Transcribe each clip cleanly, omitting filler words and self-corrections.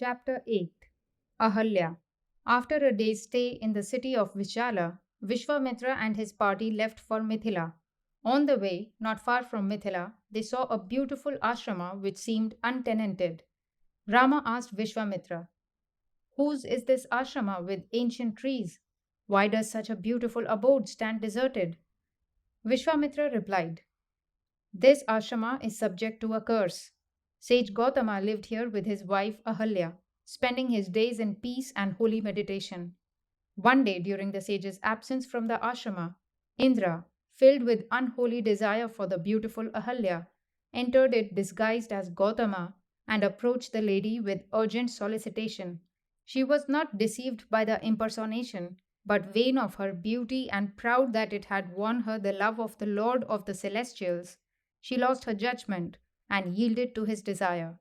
Chapter 8 Ahalya. After a day's stay in the city of Vishala, Vishwamitra and his party left for Mithila. On the way, not far from Mithila, they saw a beautiful ashrama which seemed untenanted. Rama asked Vishwamitra, "Whose is this ashrama with ancient trees? Why does such a beautiful abode stand deserted?" Vishwamitra replied, "This ashrama is subject to a curse. Sage Gautama lived here with his wife Ahalya, spending his days in peace and holy meditation. One day, during the sage's absence from the ashrama, Indra, filled with unholy desire for the beautiful Ahalya, entered it disguised as Gautama and approached the lady with urgent solicitation. She was not deceived by the impersonation, but vain of her beauty and proud that it had won her the love of the Lord of the Celestials. She lost her judgment and yielded to his desire.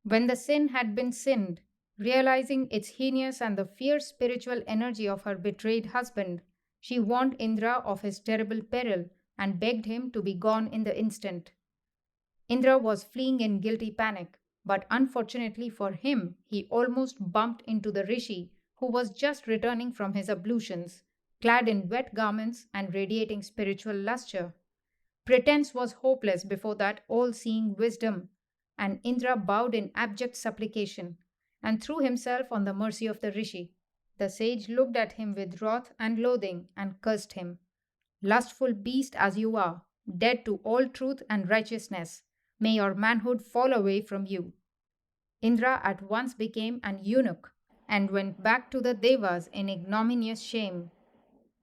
When the sin had been sinned, realizing its heinous and the fierce spiritual energy of her betrayed husband, she warned Indra of his terrible peril and begged him to be gone in the instant. Indra was fleeing in guilty panic, but unfortunately for him, he almost bumped into the rishi who was just returning from his ablutions, clad in wet garments and radiating spiritual lustre. Pretense was hopeless before that all seeing wisdom, and Indra bowed in abject supplication and threw himself on the mercy of the rishi. The sage looked at him with wrath and loathing and cursed him. "Lustful beast as you are, dead to all truth and righteousness, may your manhood fall away from you." Indra at once became an eunuch and went back to the Devas in ignominious shame.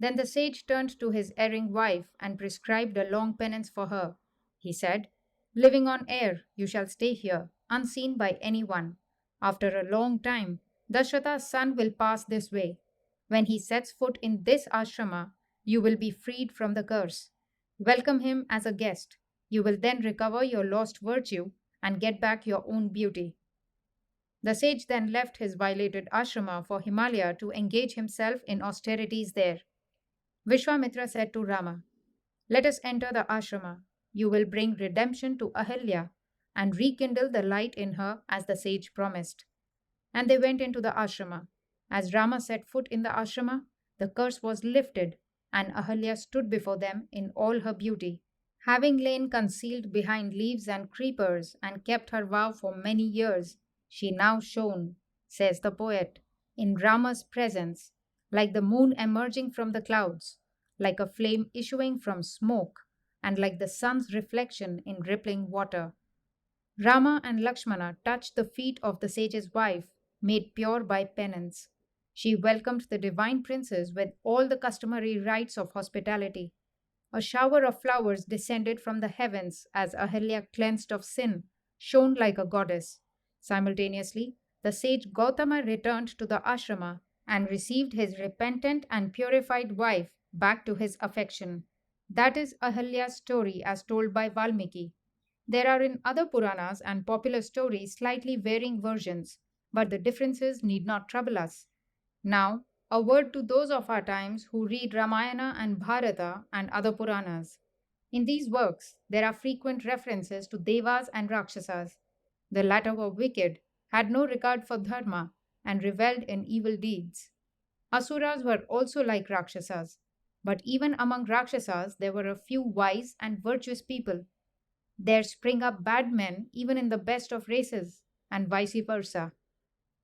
Then the sage turned to his erring wife and prescribed a long penance for her. He said, "Living on air, you shall stay here, unseen by anyone. After a long time, Dashrata's son will pass this way. When he sets foot in this ashrama, you will be freed from the curse. Welcome him as a guest. You will then recover your lost virtue and get back your own beauty." The sage then left his violated ashrama for Himalaya to engage himself in austerities there. Vishwamitra said to Rama, "Let us enter the ashrama. You will bring redemption to Ahalya and rekindle the light in her as the sage promised." And they went into the ashrama. As Rama set foot in the ashrama, the curse was lifted, and Ahalya stood before them in all her beauty. Having lain concealed behind leaves and creepers and kept her vow for many years, she now shone, says the poet, in Rama's presence, like the moon emerging from the clouds, like a flame issuing from smoke, and like the sun's reflection in rippling water. Rama and Lakshmana touched the feet of the sage's wife, made pure by penance. She welcomed the divine princess with all the customary rites of hospitality. A shower of flowers descended from the heavens as Ahalya, cleansed of sin, shone like a goddess. Simultaneously, the sage Gautama returned to the ashrama and received his repentant and purified wife back to his affection. That is Ahalya's story as told by Valmiki. There are in other Puranas and popular stories slightly varying versions, but the differences need not trouble us. Now, a word to those of our times who read Ramayana and Bharata and other Puranas. In these works, there are frequent references to Devas and Rakshasas. The latter were wicked, had no regard for dharma, and revelled in evil deeds. Asuras were also like Rakshasas, but even among Rakshasas there were a few wise and virtuous people. There spring up bad men even in the best of races, and vice versa.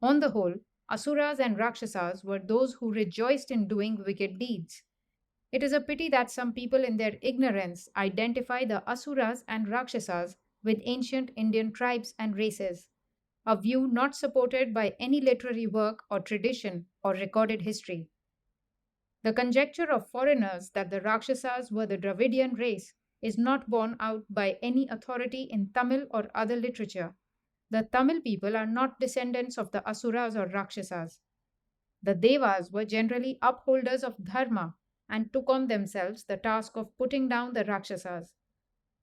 On the whole, Asuras and Rakshasas were those who rejoiced in doing wicked deeds. It is a pity that some people in their ignorance identify the Asuras and Rakshasas with ancient Indian tribes and races, a view not supported by any literary work or tradition or recorded history. The conjecture of foreigners that the Rakshasas were the Dravidian race is not borne out by any authority in Tamil or other literature. The Tamil people are not descendants of the Asuras or Rakshasas. The Devas were generally upholders of Dharma and took on themselves the task of putting down the Rakshasas.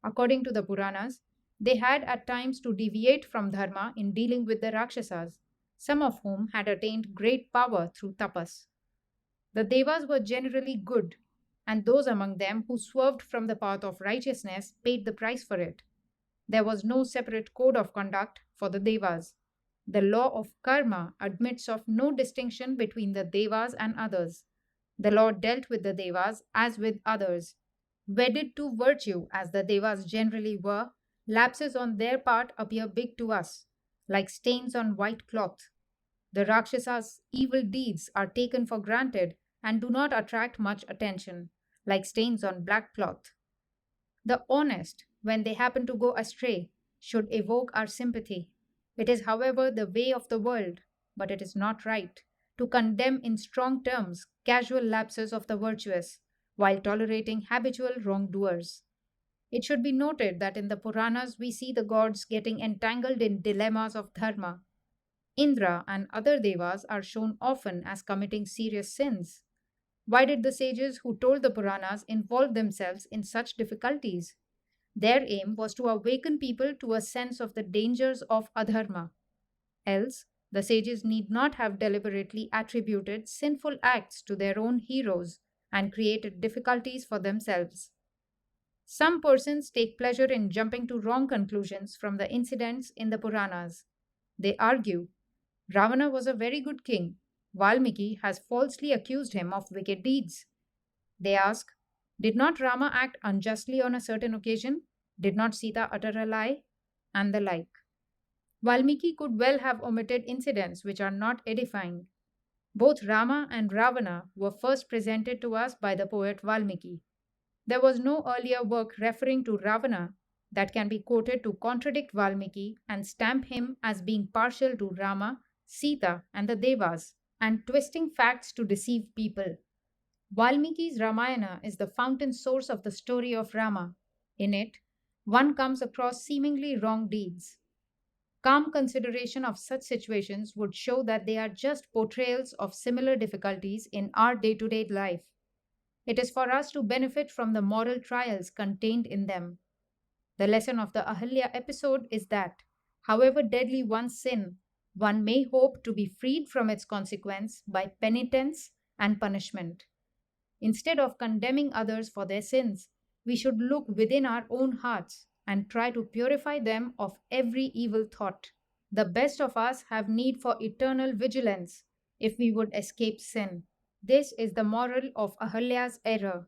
According to the Puranas, they had at times to deviate from Dharma in dealing with the Rakshasas, some of whom had attained great power through tapas. The Devas were generally good, and those among them who swerved from the path of righteousness paid the price for it. There was no separate code of conduct for the Devas. The law of karma admits of no distinction between the devas and others. The law dealt with the devas as with others. Wedded to virtue as the devas generally were, lapses on their part appear big to us, like stains on white cloth. The Rakshasas' evil deeds are taken for granted and do not attract much attention, like stains on black cloth. The honest, when they happen to go astray, should evoke our sympathy. It is, however, the way of the world, but it is not right, to condemn in strong terms casual lapses of the virtuous, while tolerating habitual wrongdoers. It should be noted that in the Puranas we see the gods getting entangled in dilemmas of dharma. Indra and other devas are shown often as committing serious sins. Why did the sages who told the Puranas involve themselves in such difficulties? Their aim was to awaken people to a sense of the dangers of adharma. Else, the sages need not have deliberately attributed sinful acts to their own heroes and created difficulties for themselves. Some persons take pleasure in jumping to wrong conclusions from the incidents in the Puranas. They argue Ravana was a very good king. Valmiki has falsely accused him of wicked deeds. They ask, did not Rama act unjustly on a certain occasion? Did not Sita utter a lie? And the like. Valmiki could well have omitted incidents which are not edifying. Both Rama and Ravana were first presented to us by the poet Valmiki. There was no earlier work referring to Ravana that can be quoted to contradict Valmiki and stamp him as being partial to Rama, Sita, and the Devas, and twisting facts to deceive people. Valmiki's Ramayana is the fountain source of the story of Rama. In it, one comes across seemingly wrong deeds. Calm consideration of such situations would show that they are just portrayals of similar difficulties in our day to day life. It is for us to benefit from the moral trials contained in them. The lesson of the Ahalya episode is that, however deadly one's sin, one may hope to be freed from its consequence by penitence and punishment. Instead of condemning others for their sins, we should look within our own hearts and try to purify them of every evil thought. The best of us have need for eternal vigilance if we would escape sin. This is the moral of Ahalya's error.